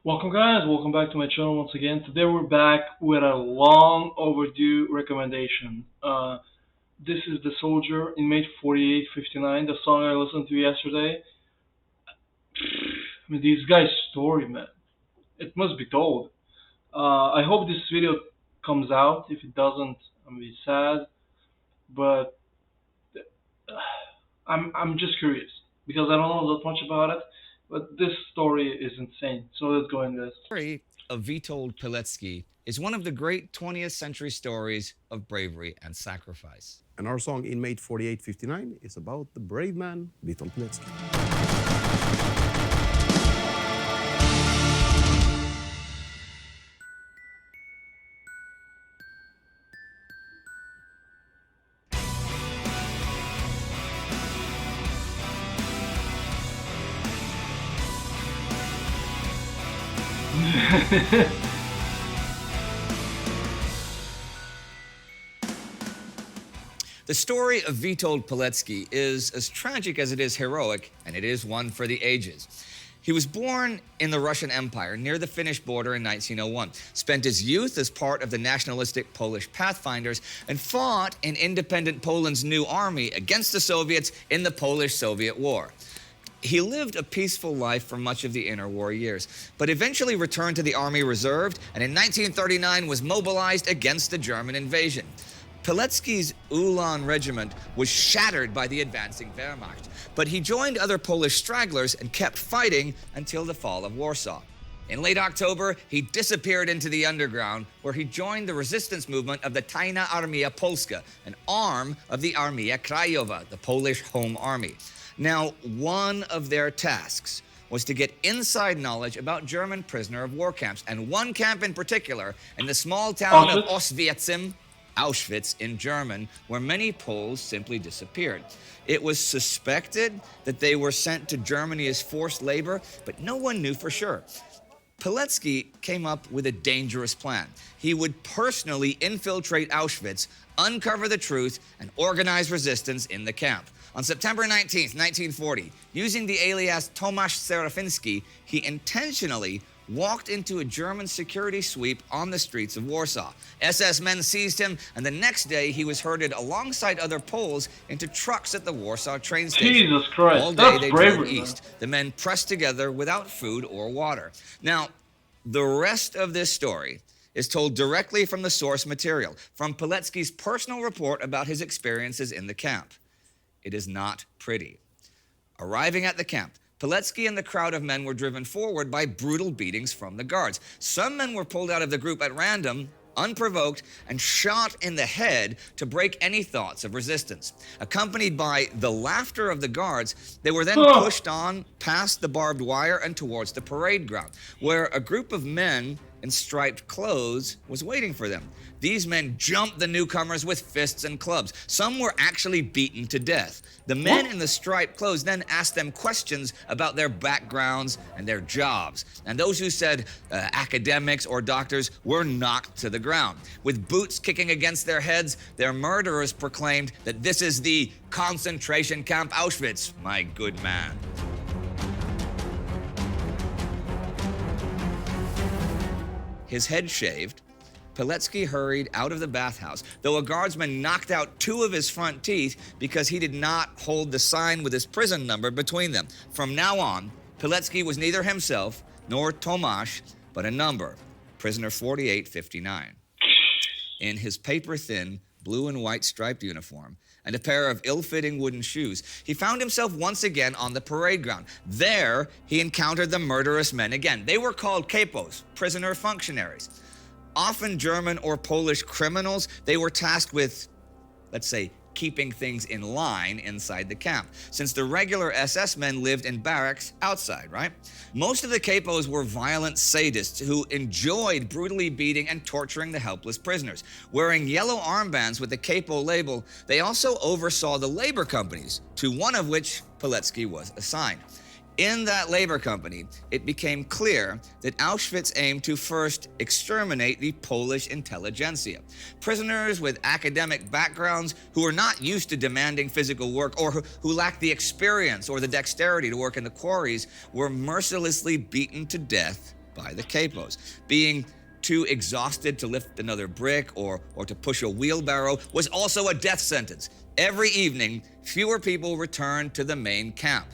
Welcome guys, welcome back to my channel once again. Today we're back with a long overdue recommendation. This is The Soldier, Inmate 4859, the song I listened to yesterday. I mean, these guys' story, man. It must be told. I hope this video comes out. If it doesn't, I'm be sad. But I'm just curious because I don't know that much about it. But this story is insane. So let's go into this. The story of Witold Pilecki is one of the great 20th century stories of bravery and sacrifice. And our song Inmate 4859 is about the brave man, Witold Pilecki. The story of Witold Pilecki is as tragic as it is heroic, and it is one for the ages. He was born in the Russian Empire near the Finnish border in 1901, spent his youth as part of the nationalistic Polish Pathfinders, and fought in independent Poland's new army against the Soviets in the Polish-Soviet War. He lived a peaceful life for much of the interwar years, but eventually returned to the Army Reserve and in 1939 was mobilized against the German invasion. Pilecki's Ulan regiment was shattered by the advancing Wehrmacht, but he joined other Polish stragglers and kept fighting until the fall of Warsaw. In late October, he disappeared into the underground, where he joined the resistance movement of the Tajna Armia Polska, an arm of the Armia Krajowa, the Polish Home Army. Now, one of their tasks was to get inside knowledge about German prisoner of war camps, and one camp in particular, in the small town of Auschwitz in German, where many Poles simply disappeared. It was suspected that they were sent to Germany as forced labor, but no one knew for sure. Pilecki came up with a dangerous plan. He would personally infiltrate Auschwitz, uncover the truth, and organize resistance in the camp. On September 19, 1940, using the alias Tomasz Serafiński, he intentionally walked into a German security sweep on the streets of Warsaw. SS men seized him, and the next day he was herded alongside other Poles into trucks at the Warsaw train station. Jesus Christ, all day they drove east. The men pressed together without food or water. Now, the rest of this story is told directly from the source material, from Pilecki's personal report about his experiences in the camp. It is not pretty. Arriving at the camp, Pilecki and the crowd of men were driven forward by brutal beatings from the guards. Some men were pulled out of the group at random, unprovoked, and shot in the head to break any thoughts of resistance. Accompanied by the laughter of the guards, they were then pushed on past the barbed wire and towards the parade ground, where a group of men in striped clothes was waiting for them. These men jumped the newcomers with fists and clubs. Some were actually beaten to death. The men in the striped clothes then asked them questions about their backgrounds and their jobs. And those who said academics or doctors were knocked to the ground. With boots kicking against their heads, their murderers proclaimed that this is the concentration camp Auschwitz, my good man. His head shaved, Pilecki hurried out of the bathhouse, though a guardsman knocked out 2 of his front teeth because he did not hold the sign with his prison number between them. From now on, Pilecki was neither himself nor Tomasz, but a number, prisoner 4859. In his paper-thin, blue and white striped uniform and a pair of ill-fitting wooden shoes, he found himself once again on the parade ground. There, he encountered the murderous men again. They were called kapos, prisoner functionaries. Often German or Polish criminals, they were tasked with, let's say, keeping things in line inside the camp, since the regular SS men lived in barracks outside, right? Most of the capos were violent sadists who enjoyed brutally beating and torturing the helpless prisoners. Wearing yellow armbands with the capo label, they also oversaw the labor companies, to one of which Pilecki was assigned. In that labor company, it became clear that Auschwitz aimed to first exterminate the Polish intelligentsia. Prisoners with academic backgrounds who were not used to demanding physical work or who lacked the experience or the dexterity to work in the quarries were mercilessly beaten to death by the capos. Being too exhausted to lift another brick or to push a wheelbarrow was also a death sentence. Every evening, fewer people returned to the main camp.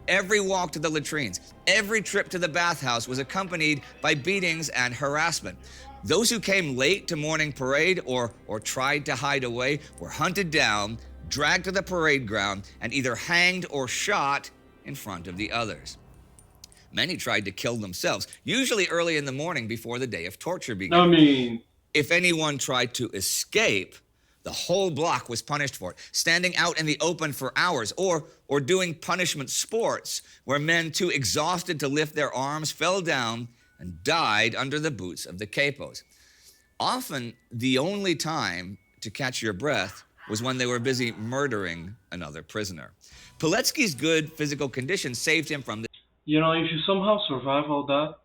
Every walk to the latrines, every trip to the bathhouse was accompanied by beatings and harassment. Those who came late to morning parade or tried to hide away were hunted down, dragged to the parade ground, and either hanged or shot in front of the others. Many tried to kill themselves, usually early in the morning before the day of torture began. I mean, if anyone tried to escape, the whole block was punished for it, standing out in the open for hours or doing punishment sports where men too exhausted to lift their arms fell down and died under the boots of the capos. Often, the only time to catch your breath was when they were busy murdering another prisoner. Pilecki's good physical condition saved him from this. you know, if you somehow survive all that,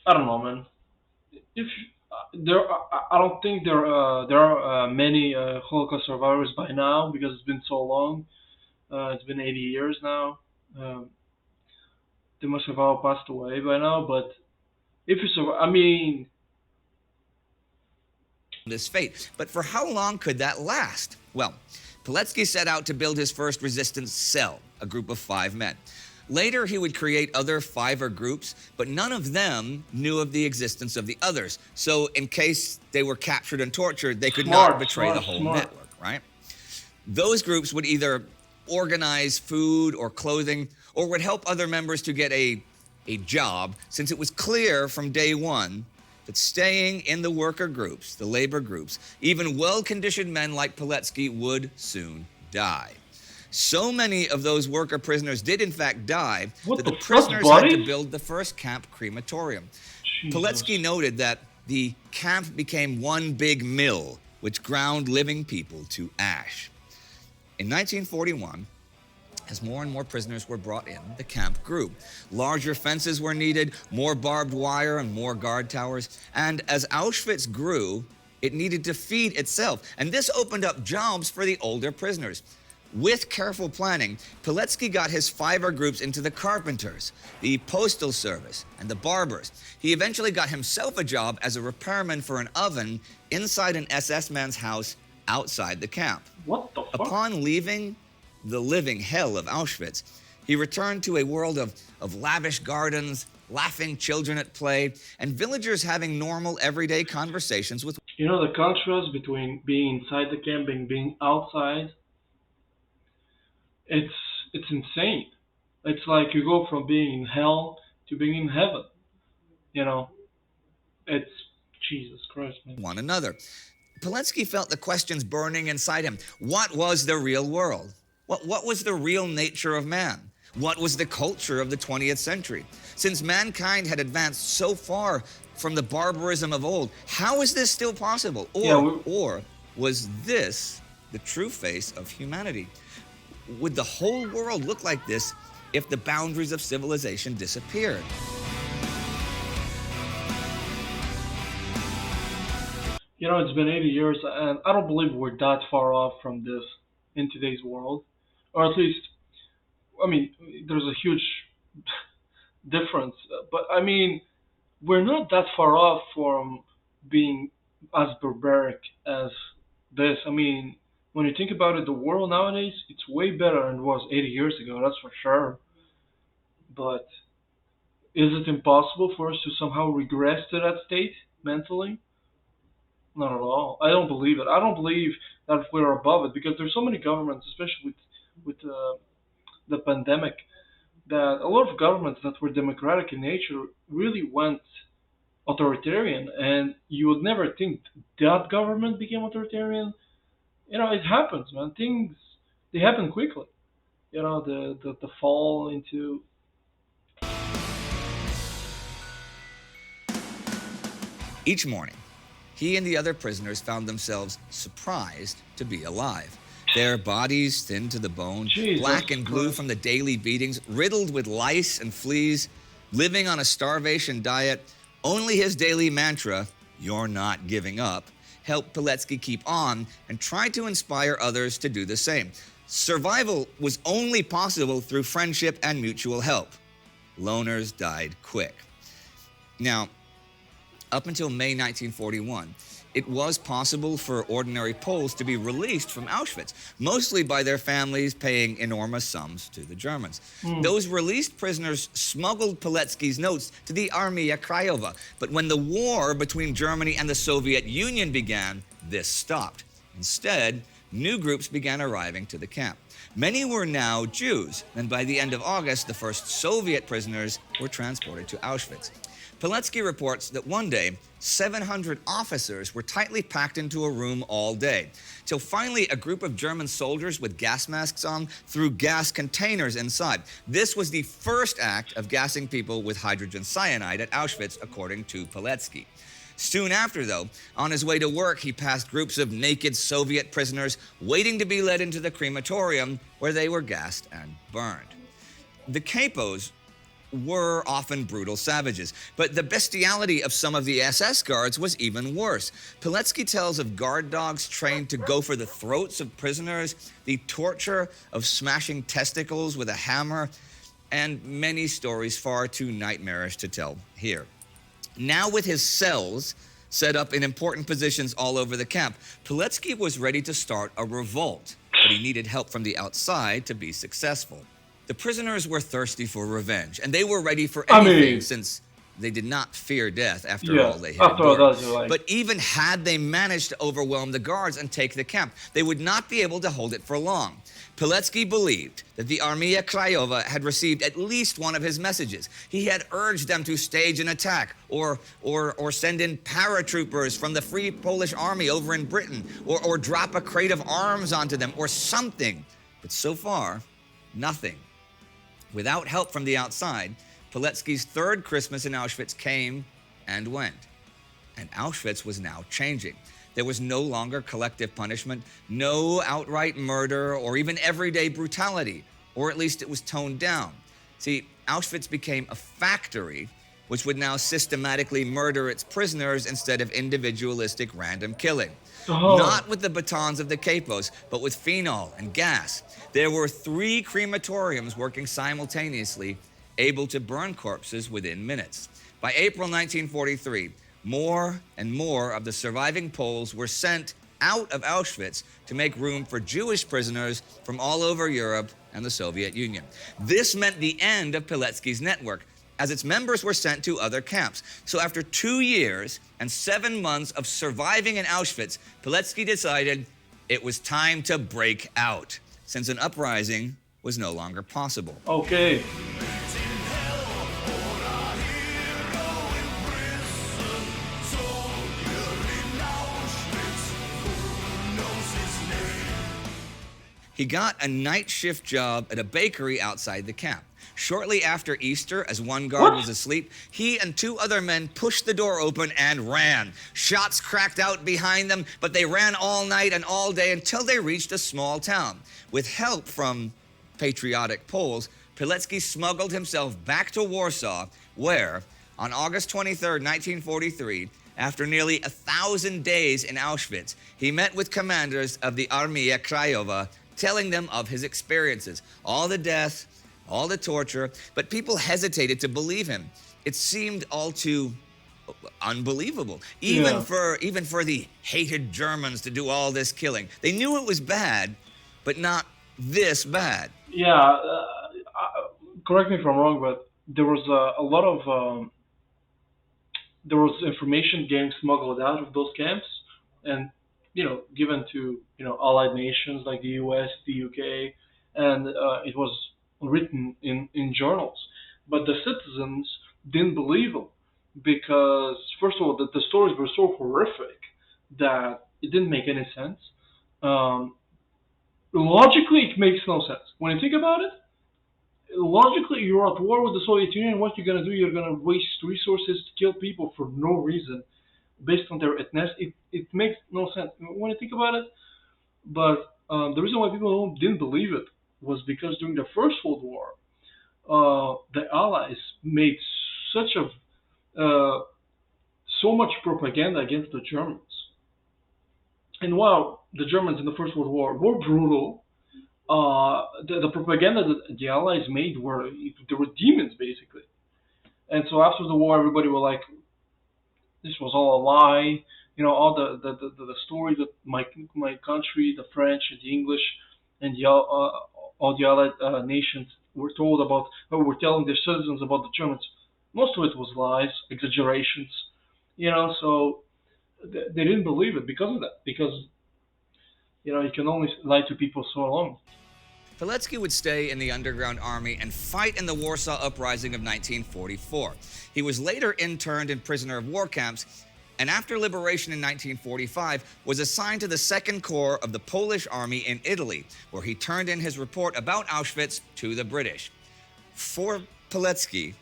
I don't know, man. If I don't think there are many Holocaust survivors by now because it's been so long. It's been 80 years now. Um, they must have all passed away by now. But if you survive, I mean, This fate. But for how long could that last? Well, Pilecki set out to build his first resistance cell, a group of 5 men. Later, he would create other 5er groups, but none of them knew of the existence of the others. So in case they were captured and tortured, they could not betray the whole network, right? Those groups would either organize food or clothing or would help other members to get a job, since it was clear from day one that staying in the worker groups, the labor groups, even well-conditioned men like Pilecki would soon die. So many of those worker prisoners did in fact die that the prisoners had to build the first camp crematorium. Pilecki noted that the camp became one big mill which ground living people to ash. In 1941, as more and more prisoners were brought in, the camp grew. Larger fences were needed, more barbed wire and more guard towers. And as Auschwitz grew, it needed to feed itself. And this opened up jobs for the older prisoners. With careful planning, Pilecki got his 5er groups into the carpenters, the postal service, and the barbers. He eventually got himself a job as a repairman for an oven inside an SS man's house outside the camp. what the fuck? Upon leaving the living hell of Auschwitz, he returned to a world of lavish gardens, laughing children at play, and villagers having normal, everyday conversations with. You know the contrast between being inside the camp and being outside. It's insane. It's like you go from being in hell to being in heaven. You know, it's Jesus Christ, man. One another. Pilecki felt the questions burning inside him. What was the real world? What was the real nature of man? What was the culture of the 20th century? Since mankind had advanced so far from the barbarism of old, how is this still possible? Or was this the true face of humanity? Would the whole world look like this if the boundaries of civilization disappeared? You know, it's been 80 years, and I don't believe we're that far off from this in today's world. Or at least, I mean, there's a huge difference. But, I mean, we're not that far off from being as barbaric as this. I mean, when you think about it, the world nowadays, it's way better than it was 80 years ago, that's for sure. But is it impossible for us to somehow regress to that state mentally? Not at all. I don't believe it. I don't believe that we're above it because there's so many governments, especially with the pandemic, that a lot of governments that were democratic in nature really went authoritarian, and you would never think that government became authoritarian. You know, it happens, man. Things they happen quickly. You know, the fall into. Each morning, he and the other prisoners found themselves surprised to be alive. Their bodies thin to the bone, Jesus black and blue Christ. from the daily beatings, riddled with lice and fleas, living on a starvation diet. Only his daily mantra, "You're not giving up," helped Pilecki keep on and try to inspire others to do the same. Survival was only possible through friendship and mutual help. Loners died quick. Now, up until May 1941, it was possible for ordinary Poles to be released from Auschwitz, mostly by their families paying enormous sums to the Germans. Those released prisoners smuggled Pilecki's notes to the Armia Krajowa, but when the war between Germany and the Soviet Union began, this stopped. Instead, new groups began arriving to the camp. Many were now Jews, and by the end of August, the first Soviet prisoners were transported to Auschwitz. Pilecki reports that one day, 700 officers were tightly packed into a room all day, till finally a group of German soldiers with gas masks on threw gas containers inside. This was the first act of gassing people with hydrogen cyanide at Auschwitz, according to Pilecki. Soon after, though, on his way to work, he passed groups of naked Soviet prisoners waiting to be led into the crematorium, where they were gassed and burned. The capos were often brutal savages, but the bestiality of some of the SS guards was even worse. Pilecki tells of guard dogs trained to go for the throats of prisoners, the torture of smashing testicles with a hammer, and many stories far too nightmarish to tell here. Now, with his cells set up in important positions all over the camp, Pilecki was ready to start a revolt, but he needed help from the outside to be successful. The prisoners were thirsty for revenge, and they were ready for anything, since they did not fear death after all they had endured. But even had they managed to overwhelm the guards and take the camp, they would not be able to hold it for long. Pilecki believed that the Armia Krajowa had received at least one of his messages. He had urged them to stage an attack or send in paratroopers from the Free Polish Army over in Britain or drop a crate of arms onto them or something. But so far, nothing. Without help from the outside, Pilecki's third Christmas in Auschwitz came and went. And Auschwitz was now changing. There was no longer collective punishment, no outright murder, or even everyday brutality, or at least it was toned down. See, Auschwitz became a factory which would now systematically murder its prisoners instead of individualistic random killing. Not with the batons of the capos, but with phenol and gas. There were 3 crematoriums working simultaneously, able to burn corpses within minutes. By April 1943, more and more of the surviving Poles were sent out of Auschwitz to make room for Jewish prisoners from all over Europe and the Soviet Union. This meant the end of Pilecki's network, as its members were sent to other camps. So after 2 years and 7 months of surviving in Auschwitz, Pilecki decided it was time to break out, since an uprising was no longer possible. Okay. He got a night shift job at a bakery outside the camp. Shortly after Easter, as one guard was asleep, he and 2 other men pushed the door open and ran. Shots cracked out behind them, but they ran all night and all day until they reached a small town. With help from patriotic Poles, Pilecki smuggled himself back to Warsaw, where, on August 23, 1943, after nearly 1,000 days in Auschwitz, he met with commanders of the Armia Krajowa, telling them of his experiences, all the death, all the torture, but people hesitated to believe him. It seemed all too unbelievable, even for the hated Germans to do all this killing. They knew it was bad, but not this bad. Yeah, correct me if I'm wrong, but there was a lot of there was information getting smuggled out of those camps, and given to allied nations like the U.S., the U.K., and it was written in journals. But the citizens didn't believe them because, first of all, the stories were so horrific that it didn't make any sense. Logically, it makes no sense. When you think about it, logically, you're at war with the Soviet Union. What you're going to do, you're going to waste resources to kill people for no reason based on their ethnicity. It makes no sense when you think about it. But the reason why people didn't believe it was because during the First World War, the Allies made such so much propaganda against the Germans. And while the Germans in the First World War were brutal, The propaganda that the Allies made were they were demons basically. And so after the war, everybody were like, this was all a lie. All the story that my country, the French, the English, and all the other nations were told about, or were telling their citizens about the Germans. Most of it was lies, exaggerations. So they didn't believe it because of that. Because you can only lie to people so long. Pilecki would stay in the underground army and fight in the Warsaw Uprising of 1944. He was later interned in prisoner of war camps, and after liberation in 1945 was assigned to the Second Corps of the Polish Army in Italy, where he turned in his report about Auschwitz to the British. For Pilecki,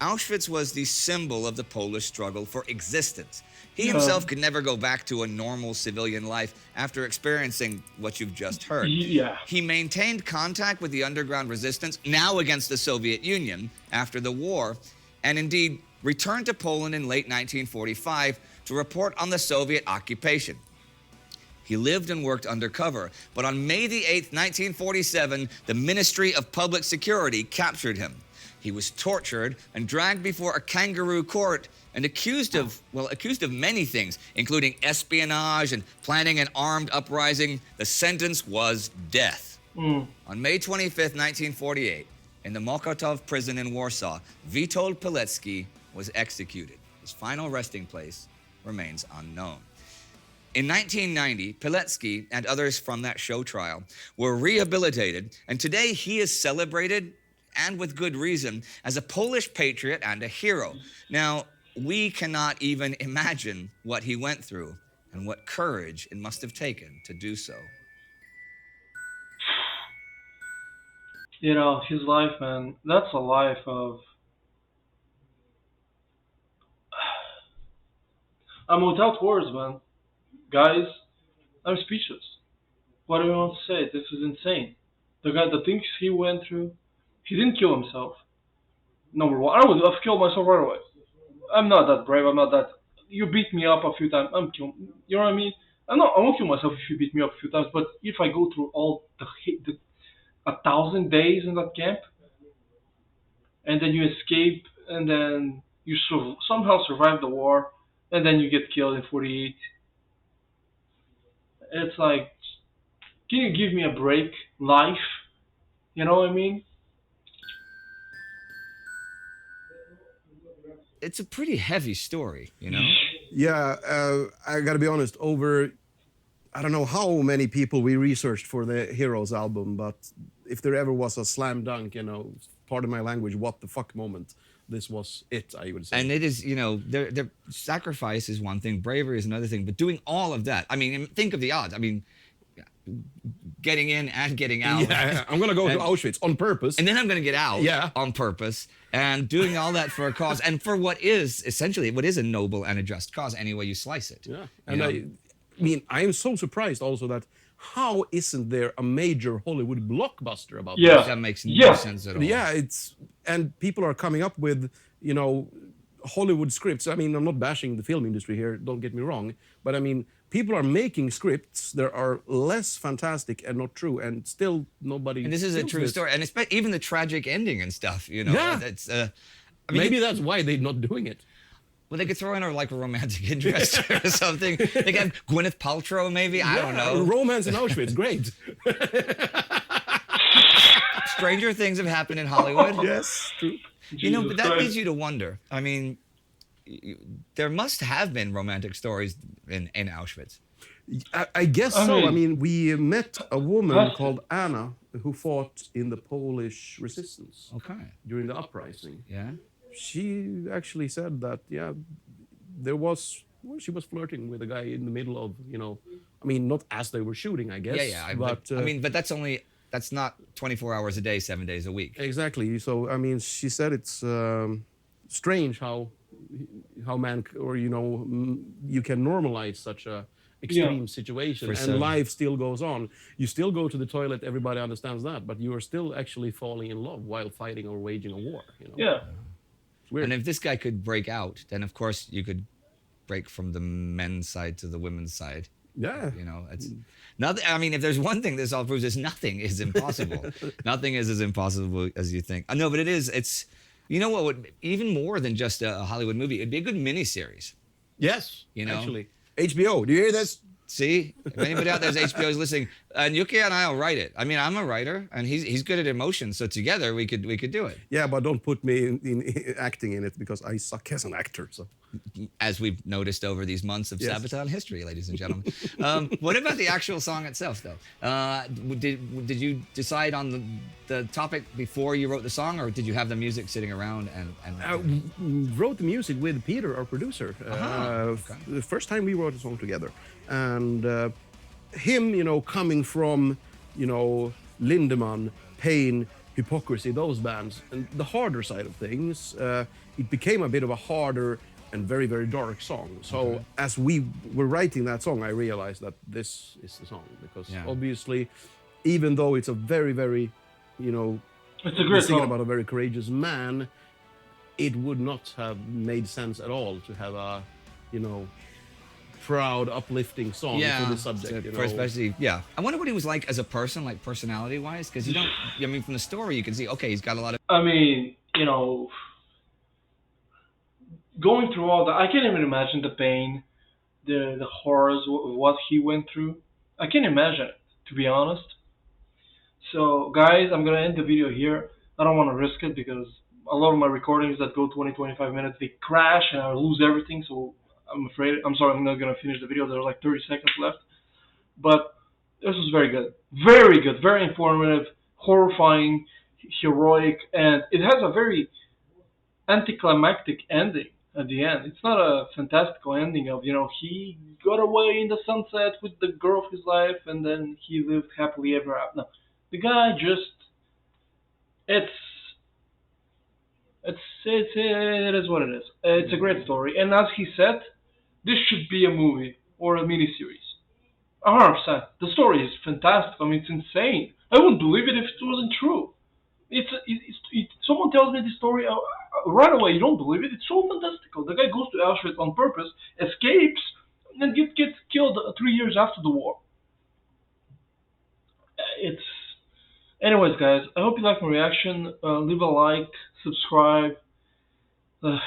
Auschwitz was the symbol of the Polish struggle for existence. He himself could never go back to a normal civilian life after experiencing what you've just heard. Yeah. He maintained contact with the underground resistance, now against the Soviet Union, after the war, and indeed returned to Poland in late 1945 to report on the Soviet occupation. He lived and worked undercover, but on May the 8th, 1947, the Ministry of Public Security captured him. He was tortured and dragged before a kangaroo court and accused of many things, including espionage and planning an armed uprising. The sentence was death. On May 25th, 1948, in the Mokotów prison in Warsaw, Witold Pilecki was executed. His final resting place remains unknown. In 1990, Pilecki and others from that show trial were rehabilitated, and today he is celebrated, and with good reason, as a Polish patriot and a hero. Now, we cannot even imagine what he went through and what courage it must have taken to do so. His life, man, that's a life of. I'm without words, man. Guys, I'm speechless. What do you want to say? This is insane. The things he went through, he didn't kill himself. Number one, I would have killed myself right away. I'm not that brave. I'm not that. You beat me up a few times. I'm kill. You know what I mean? I won't kill myself if you beat me up a few times. But if I go through all the 1,000 days in that camp, and then you escape, and then you somehow survive the war, and then you get killed in '48. It's like, can you give me a break? Life, you know what I mean? It's a pretty heavy story, you know? Yeah, I gotta be honest, I don't know how many people we researched for the Heroes album, but if there ever was a slam dunk, pardon my language, what the fuck moment, this was it, I would say. And it is, their sacrifice is one thing, bravery is another thing, but doing all of that, I mean, think of the odds. I mean, getting in and getting out. Yeah, I'm gonna go to Auschwitz on purpose. And then I'm gonna get out on purpose, and doing all that for a cause, and for what is essentially, what is a noble and a just cause, any way you slice it. Yeah, and I mean, I am so surprised also that how isn't there a major Hollywood blockbuster about this? That makes no sense at all. Yeah, and people are coming up with, Hollywood scripts. I mean, I'm not bashing the film industry here, don't get me wrong, but I mean, people are making scripts that are less fantastic and not true, and still nobody. And this is a true story, and even the tragic ending and stuff, Yeah. That's, maybe that's why they're not doing it. Well, they could throw in a romantic interest or something. They could have Gwyneth Paltrow, maybe. I don't know. Romance in Auschwitz, great. Stranger things have happened in Hollywood. Yes, true. But that leads you to wonder. I mean, there must have been romantic stories in Auschwitz. I guess so. I mean, we met a woman called Anna who fought in the Polish resistance during the uprising. Yeah. She actually said that, she was flirting with a guy in the middle of, I mean, not as they were shooting, I guess. Yeah. But that's not 24 hours a day, 7 days a week. Exactly. So, I mean, she said it's strange how you can normalize such a extreme situation and life still goes on. You still go to the toilet, everybody understands that, but you are still actually falling in love while fighting or waging a war. Yeah. And if this guy could break out, then of course you could break from the men's side to the women's side. Yeah. You know, it's nothing. I mean, if there's one thing this all proves is nothing is impossible. Nothing is as impossible as you think. I know, but it is. It's you know what would even more than just a Hollywood movie. It'd be a good miniseries. Yes, You know? actually. HBO, do you hear this? See, if anybody out there's HBO is listening, and Yuki and I'll write it. I mean, I'm a writer, and he's good at emotion, so together we could do it. Yeah, but don't put me in acting in it because I suck as an actor. So As we've noticed over these months of Yes. Sabaton history, ladies and gentlemen. What about the actual song itself, though? Did you decide on the topic before you wrote the song, or did you have the music sitting around wrote the music with Peter, our producer. Okay. The first time we wrote a song together, and him, you know, coming from, you know, Lindemann, Pain, Hypocrisy, those bands, and the harder side of things, it became a bit of a harder and very, very dark song. So as we were writing that song, I realized that this is the song because obviously, even though it's a very, very, you know, It's a we're great singing song. about a very courageous man, it would not have made sense at all to have a, you know, proud, uplifting song for the subject. You know? Especially, I wonder what he was like as a person, like personality-wise, because you don't. I mean, from the story, you can see. Okay, he's got a lot of. I mean, you know, going through all that, I can't even imagine the pain, the horrors, what he went through. I can't imagine it, to be honest. So, guys, I'm gonna end the video here. I don't want to risk it because a lot of my recordings that go 20, 25 minutes, they crash and I lose everything. So I'm afraid. I'm sorry, I'm not gonna finish the video. There's like 30 seconds left. But this was very good, very informative, horrifying, heroic, and it has a very anticlimactic ending at the end. It's not a fantastical ending of, you know, he got away in the sunset with the girl of his life and then he lived happily ever after. No, the guy just it's it is what it is. It's a great story, and as he said, this should be a movie or a miniseries. 100%. The story is fantastic. I mean, it's insane. I wouldn't believe it if it wasn't true. Someone tells me this story right away. You don't believe it. It's so fantastical. The guy goes to Auschwitz on purpose, escapes, and gets killed 3 years after the war. It's anyways, guys. I hope you liked my reaction. Leave a like, subscribe. Uh,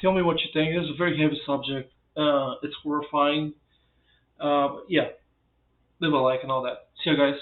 tell me what you think. This is a very heavy subject. It's horrifying. Yeah, leave a like and all that. See you guys.